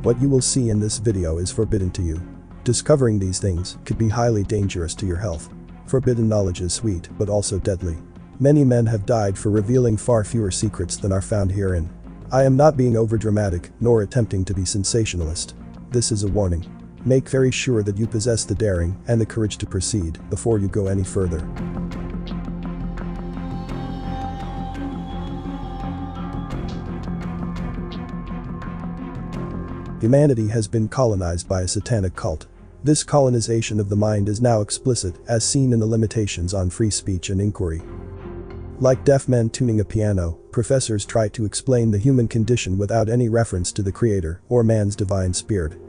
What you will see in this video is forbidden to you. Discovering these things could be highly dangerous to your health. Forbidden knowledge is sweet, but also deadly. Many men have died for revealing far fewer secrets than are found herein. I am not being overdramatic, nor attempting to be sensationalist. This is a warning. Make very sure that you possess the daring and the courage to proceed before you go any further. Humanity has been colonized by a satanic cult. This colonization of the mind is now explicit, as seen in the limitations on free speech and inquiry. Like deaf men tuning a piano, professors try to explain the human condition without any reference to the Creator or man's divine spirit.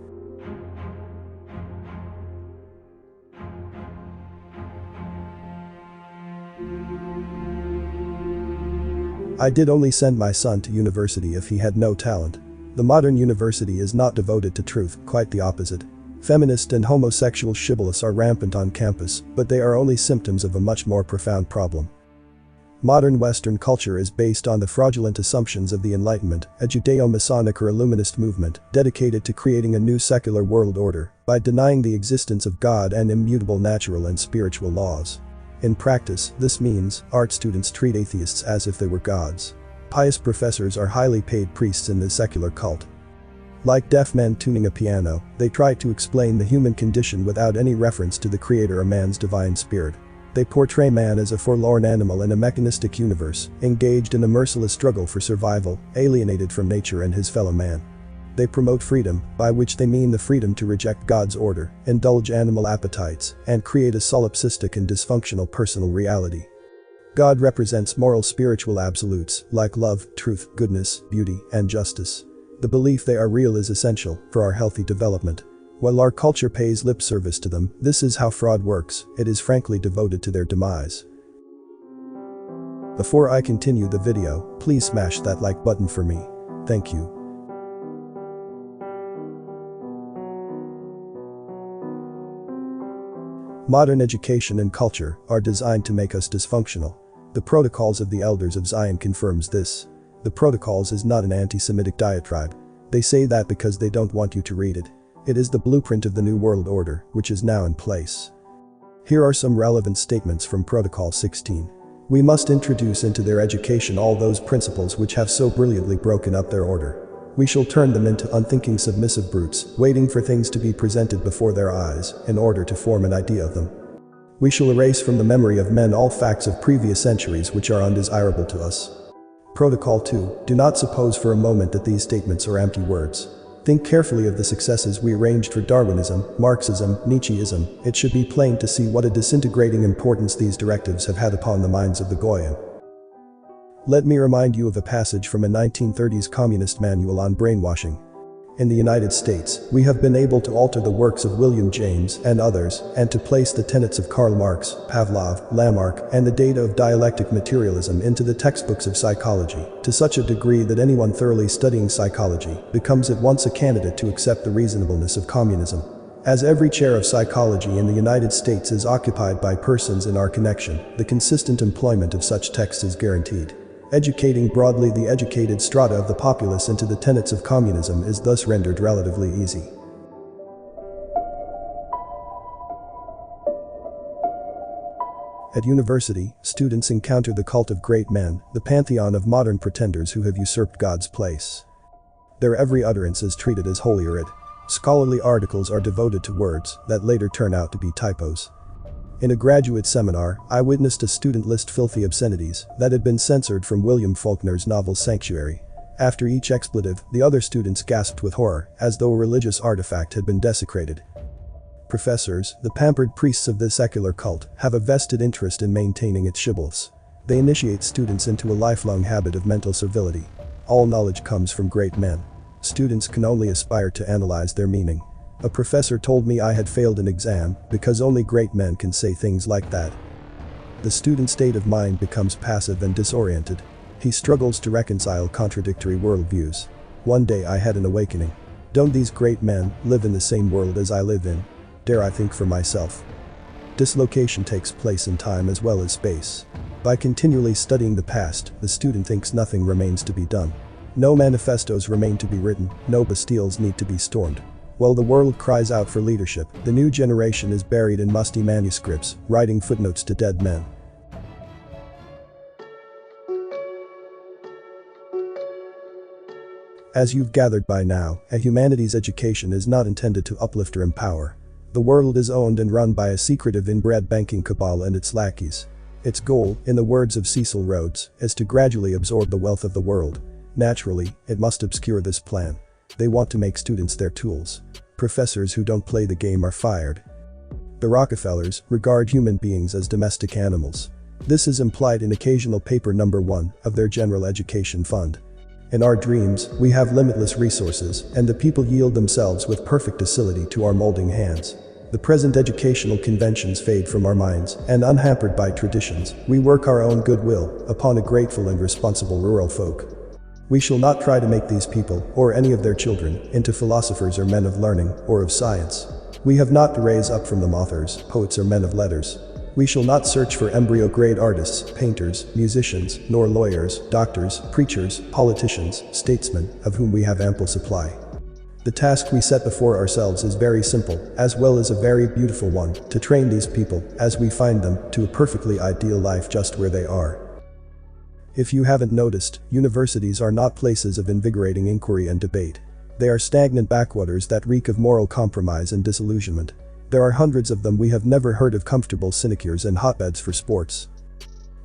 I did only send my son to university if he had no talent. The modern university is not devoted to truth, quite the opposite. Feminist and homosexual shibboleths are rampant on campus, but they are only symptoms of a much more profound problem. Modern Western culture is based on the fraudulent assumptions of the Enlightenment, a Judeo-Masonic or Illuminist movement dedicated to creating a new secular world order by denying the existence of God and immutable natural and spiritual laws. In practice, this means art students treat atheists as if they were gods. Pious professors are highly paid priests in this secular cult. Like deaf men tuning a piano, they try to explain the human condition without any reference to the Creator or man's divine spirit. They portray man as a forlorn animal in a mechanistic universe, engaged in a merciless struggle for survival, alienated from nature and his fellow man. They promote freedom, by which they mean the freedom to reject God's order, indulge animal appetites, and create a solipsistic and dysfunctional personal reality. God represents moral spiritual absolutes, like love, truth, goodness, beauty, and justice. The belief they are real is essential for our healthy development. While our culture pays lip service to them, this is how fraud works. It is frankly devoted to their demise. Before I continue the video, please smash that like button for me. Thank you. Modern education and culture are designed to make us dysfunctional. The Protocols of the Elders of Zion confirms this. The Protocols is not an anti-Semitic diatribe. They say that because they don't want you to read it. It is the blueprint of the New World Order, which is now in place. Here are some relevant statements from Protocol 16. We must introduce into their education all those principles which have so brilliantly broken up their order. We shall turn them into unthinking submissive brutes, waiting for things to be presented before their eyes, in order to form an idea of them. We shall erase from the memory of men all facts of previous centuries which are undesirable to us. Protocol 2. Do not suppose for a moment that these statements are empty words. Think carefully of the successes we arranged for Darwinism, Marxism, Nietzscheism. It should be plain to see what a disintegrating importance these directives have had upon the minds of the Goyim. Let me remind you of a passage from a 1930s communist manual on brainwashing. In the United States, we have been able to alter the works of William James and others, and to place the tenets of Karl Marx, Pavlov, Lamarck, and the data of dialectic materialism into the textbooks of psychology, to such a degree that anyone thoroughly studying psychology becomes at once a candidate to accept the reasonableness of communism. As every chair of psychology in the United States is occupied by persons in our connection, the consistent employment of such texts is guaranteed. Educating broadly the educated strata of the populace into the tenets of communism is thus rendered relatively easy. At university, students encounter the cult of great men, the pantheon of modern pretenders who have usurped God's place. Their every utterance is treated as holy writ. Scholarly articles are devoted to words that later turn out to be typos. In a graduate seminar, I witnessed a student list filthy obscenities that had been censored from William Faulkner's novel Sanctuary. After each expletive, the other students gasped with horror, as though a religious artifact had been desecrated. Professors, the pampered priests of this secular cult, have a vested interest in maintaining its shibboleths. They initiate students into a lifelong habit of mental servility. All knowledge comes from great men. Students can only aspire to analyze their meaning. A professor told me I had failed an exam because only great men can say things like that. The student's state of mind becomes passive and disoriented. He struggles to reconcile contradictory worldviews. One day I had an awakening. Don't these great men live in the same world as I live in? Dare I think for myself? Dislocation takes place in time as well as space. By continually studying the past, the student thinks nothing remains to be done. No manifestos remain to be written, no Bastilles need to be stormed. While the world cries out for leadership, the new generation is buried in musty manuscripts, writing footnotes to dead men. As you've gathered by now, a humanities education is not intended to uplift or empower. The world is owned and run by a secretive inbred banking cabal and its lackeys. Its goal, in the words of Cecil Rhodes, is to gradually absorb the wealth of the world. Naturally, it must obscure this plan. They want to make students their tools. Professors who don't play the game are fired. The Rockefellers regard human beings as domestic animals. This is implied in occasional paper number 1 of their General Education Fund. In our dreams, we have limitless resources, and the people yield themselves with perfect docility to our molding hands. The present educational conventions fade from our minds, and unhampered by traditions, we work our own goodwill upon a grateful and responsible rural folk. We shall not try to make these people, or any of their children, into philosophers or men of learning, or of science. We have not to raise up from them authors, poets or men of letters. We shall not search for embryo-grade artists, painters, musicians, nor lawyers, doctors, preachers, politicians, statesmen, of whom we have ample supply. The task we set before ourselves is very simple, as well as a very beautiful one, to train these people, as we find them, to a perfectly ideal life just where they are. If you haven't noticed, universities are not places of invigorating inquiry and debate. They are stagnant backwaters that reek of moral compromise and disillusionment. There are hundreds of them. We have never heard of comfortable sinecures and hotbeds for sports.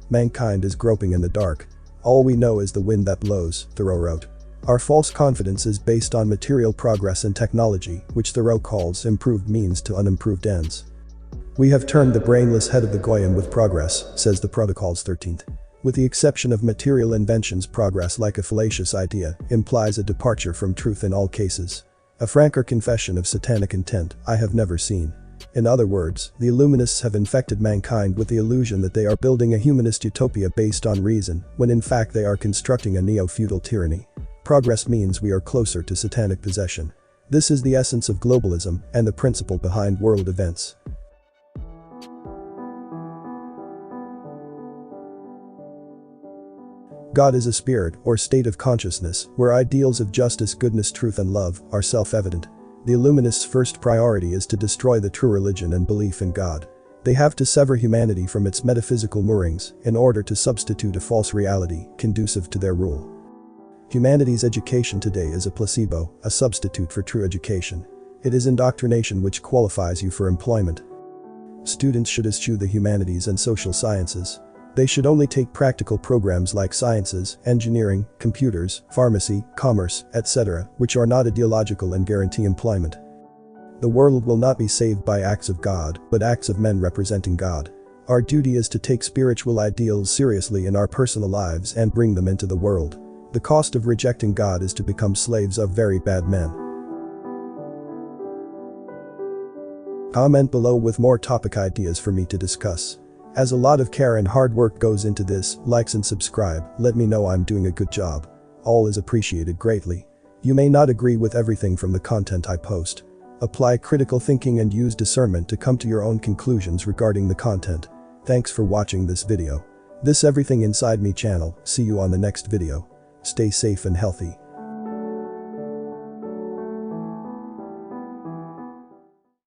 Mankind is groping in the dark. All we know is the wind that blows, Thoreau wrote. Our false confidence is based on material progress and technology, which Thoreau calls improved means to unimproved ends. We have turned the brainless head of the Goyim with progress, says the Protocols 13th. With the exception of material inventions, progress, like a fallacious idea, implies a departure from truth in all cases. A franker confession of satanic intent I have never seen. In other words, the Illuminists have infected mankind with the illusion that they are building a humanist utopia based on reason, when in fact they are constructing a neo-feudal tyranny. Progress means we are closer to satanic possession. This is the essence of globalism and the principle behind world events. God is a spirit, or state of consciousness, where ideals of justice, goodness, truth and love are self-evident. The Illuminists' first priority is to destroy the true religion and belief in God. They have to sever humanity from its metaphysical moorings in order to substitute a false reality conducive to their rule. Humanities education today is a placebo, a substitute for true education. It is indoctrination which qualifies you for employment. Students should eschew the humanities and social sciences. They should only take practical programs like sciences, engineering, computers, pharmacy, commerce, etc., which are not ideological and guarantee employment. The world will not be saved by acts of God, but acts of men representing God. Our duty is to take spiritual ideals seriously in our personal lives and bring them into the world. The cost of rejecting God is to become slaves of very bad men. Comment below with more topic ideas for me to discuss. As a lot of care and hard work goes into this, likes and subscribe, let me know I'm doing a good job. All is appreciated greatly. You may not agree with everything from the content I post. Apply critical thinking and use discernment to come to your own conclusions regarding the content. Thanks for watching this video. This Everything Inside Me channel, see you on the next video. Stay safe and healthy.